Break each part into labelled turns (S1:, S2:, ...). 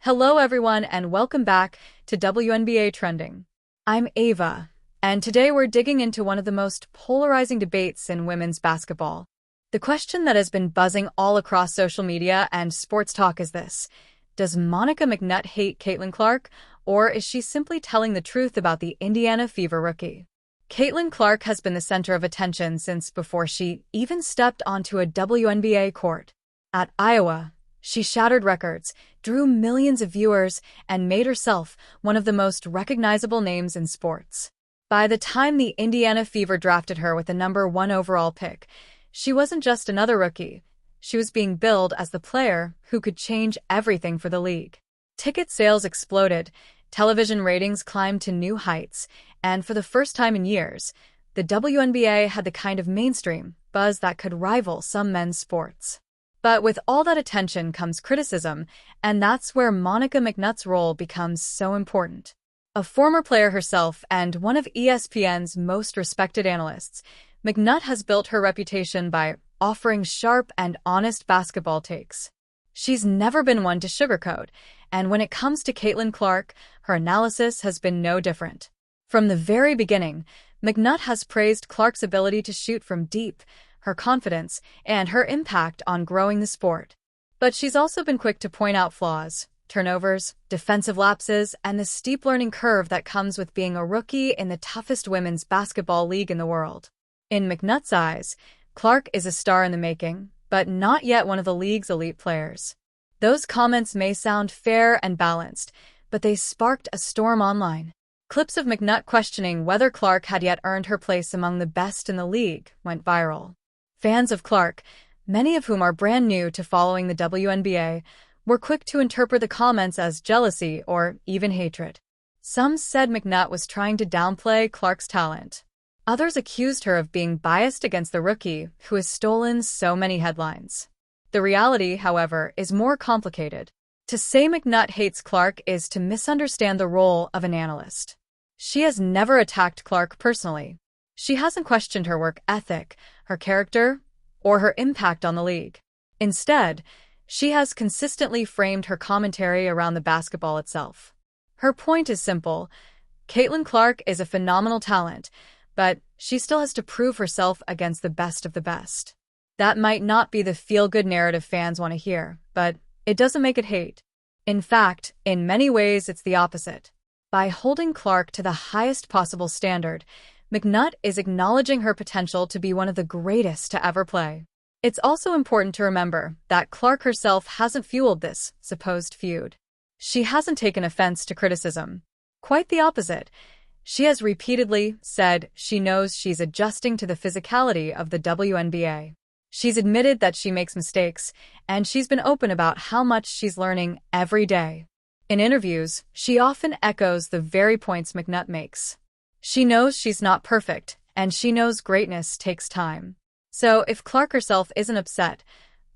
S1: Hello everyone and welcome back to WNBA Trending. I'm Ava, and today we're digging into one of the most polarizing debates in women's basketball. The question that has been buzzing all across social media and sports talk is this: does Monica McNutt hate Caitlin Clark, or is she simply telling the truth about the Indiana Fever rookie? Caitlin Clark has been the center of attention since before she even stepped onto a WNBA court. At Iowa, she shattered records, drew millions of viewers, and made herself one of the most recognizable names in sports. By the time the Indiana Fever drafted her with the #1 overall pick, she wasn't just another rookie. She was being billed as the player who could change everything for the league. Ticket sales exploded, television ratings climbed to new heights, and for the first time in years, the WNBA had the kind of mainstream buzz that could rival some men's sports. But with all that attention comes criticism, and that's where Monica McNutt's role becomes so important. A former player herself and one of ESPN's most respected analysts, McNutt has built her reputation by offering sharp and honest basketball takes. She's never been one to sugarcoat, and when it comes to Caitlin Clark, her analysis has been no different. From the very beginning, McNutt has praised Clark's ability to shoot from deep, her confidence, and her impact on growing the sport. But she's also been quick to point out flaws, turnovers, defensive lapses, and the steep learning curve that comes with being a rookie in the toughest women's basketball league in the world. In McNutt's eyes, Clark is a star in the making, but not yet one of the league's elite players. Those comments may sound fair and balanced, but they sparked a storm online. Clips of McNutt questioning whether Clark had yet earned her place among the best in the league went viral. Fans of Clark, many of whom are brand new to following the WNBA, were quick to interpret the comments as jealousy or even hatred. Some said McNutt was trying to downplay Clark's talent. Others accused her of being biased against the rookie who has stolen so many headlines. The reality, however, is more complicated. To say McNutt hates Clark is to misunderstand the role of an analyst. She has never attacked Clark personally. She hasn't questioned her work ethic, her character, or her impact on the league. Instead, she has consistently framed her commentary around the basketball itself. Her point is simple: Caitlin Clark is a phenomenal talent, but she still has to prove herself against the best of the best. That might not be the feel-good narrative fans want to hear, but it doesn't make it hate. In fact, in many ways, it's the opposite. By holding Clark to the highest possible standard, McNutt is acknowledging her potential to be one of the greatest to ever play. It's also important to remember that Clark herself hasn't fueled this supposed feud. She hasn't taken offense to criticism. Quite the opposite. She has repeatedly said she knows she's adjusting to the physicality of the WNBA. She's admitted that she makes mistakes, and she's been open about how much she's learning every day. In interviews, she often echoes the very points McNutt makes. She knows she's not perfect, and she knows greatness takes time. So if Clark herself isn't upset,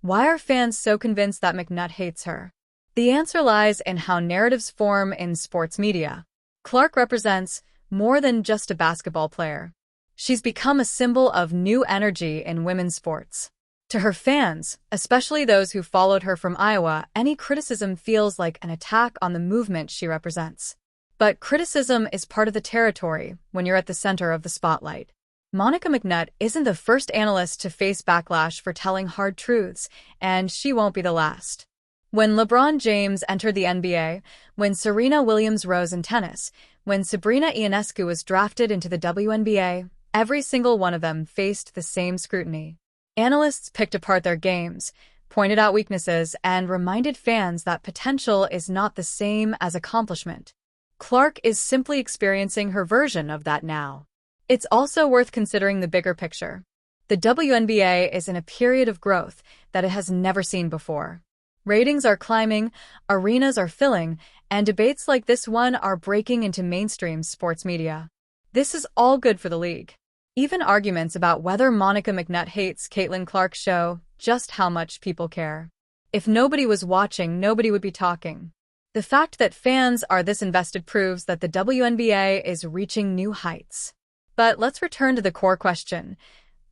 S1: why are fans so convinced that McNutt hates her? The answer lies in how narratives form in sports media. Clark represents more than just a basketball player. She's become a symbol of new energy in women's sports. To her fans, especially those who followed her from Iowa, any criticism feels like an attack on the movement she represents. But criticism is part of the territory when you're at the center of the spotlight. Monica McNutt isn't the first analyst to face backlash for telling hard truths, and she won't be the last. When LeBron James entered the NBA, when Serena Williams rose in tennis, when Sabrina Ionescu was drafted into the WNBA, every single one of them faced the same scrutiny. Analysts picked apart their games, pointed out weaknesses, and reminded fans that potential is not the same as accomplishment. Clark is simply experiencing her version of that now. It's also worth considering the bigger picture. The WNBA is in a period of growth that it has never seen before. Ratings are climbing, arenas are filling, and debates like this one are breaking into mainstream sports media. This is all good for the league. Even arguments about whether Monica McNutt hates Caitlin Clark show just how much people care. If nobody was watching, nobody would be talking. The fact that fans are this invested proves that the WNBA is reaching new heights. But let's return to the core question.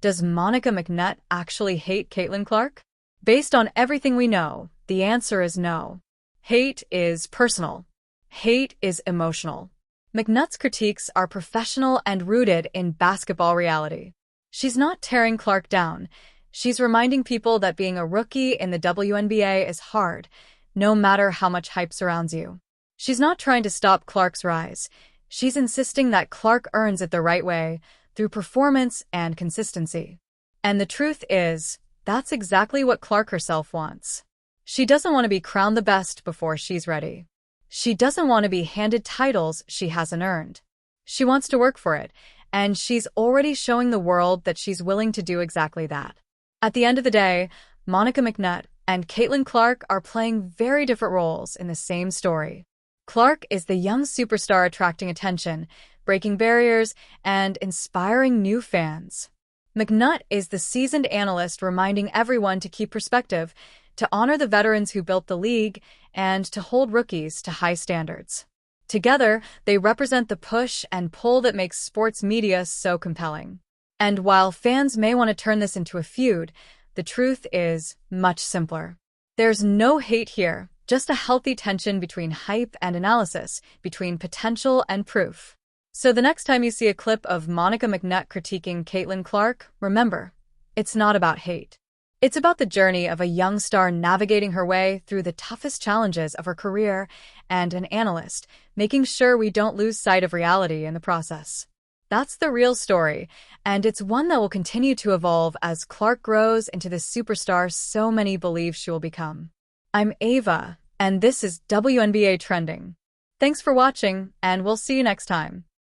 S1: Does Monica McNutt actually hate Caitlin Clark? Based on everything we know, the answer is no. Hate is personal. Hate is emotional. McNutt's critiques are professional and rooted in basketball reality. She's not tearing Clark down. She's reminding people that being a rookie in the WNBA is hard, no matter how much hype surrounds you. She's not trying to stop Clark's rise. She's insisting that Clark earns it the right way, through performance and consistency. And the truth is, that's exactly what Clark herself wants. She doesn't want to be crowned the best before she's ready. She doesn't want to be handed titles she hasn't earned. She wants to work for it, and she's already showing the world that she's willing to do exactly that. At the end of the day, Monica McNutt and Caitlin Clark are playing very different roles in the same story. Clark is the young superstar attracting attention, breaking barriers, and inspiring new fans. McNutt is the seasoned analyst reminding everyone to keep perspective, to honor the veterans who built the league, and to hold rookies to high standards. Together, they represent the push and pull that makes sports media so compelling. And while fans may want to turn this into a feud, the truth is much simpler. There's no hate here, just a healthy tension between hype and analysis, between potential and proof. So the next time you see a clip of Monica McNutt critiquing Caitlin Clark, remember, it's not about hate. It's about the journey of a young star navigating her way through the toughest challenges of her career and an analyst, making sure we don't lose sight of reality in the process. That's the real story, and it's one that will continue to evolve as Clark grows into the superstar so many believe she will become. I'm Ava, and this is WNBA Trending. Thanks for watching, and we'll see you next time.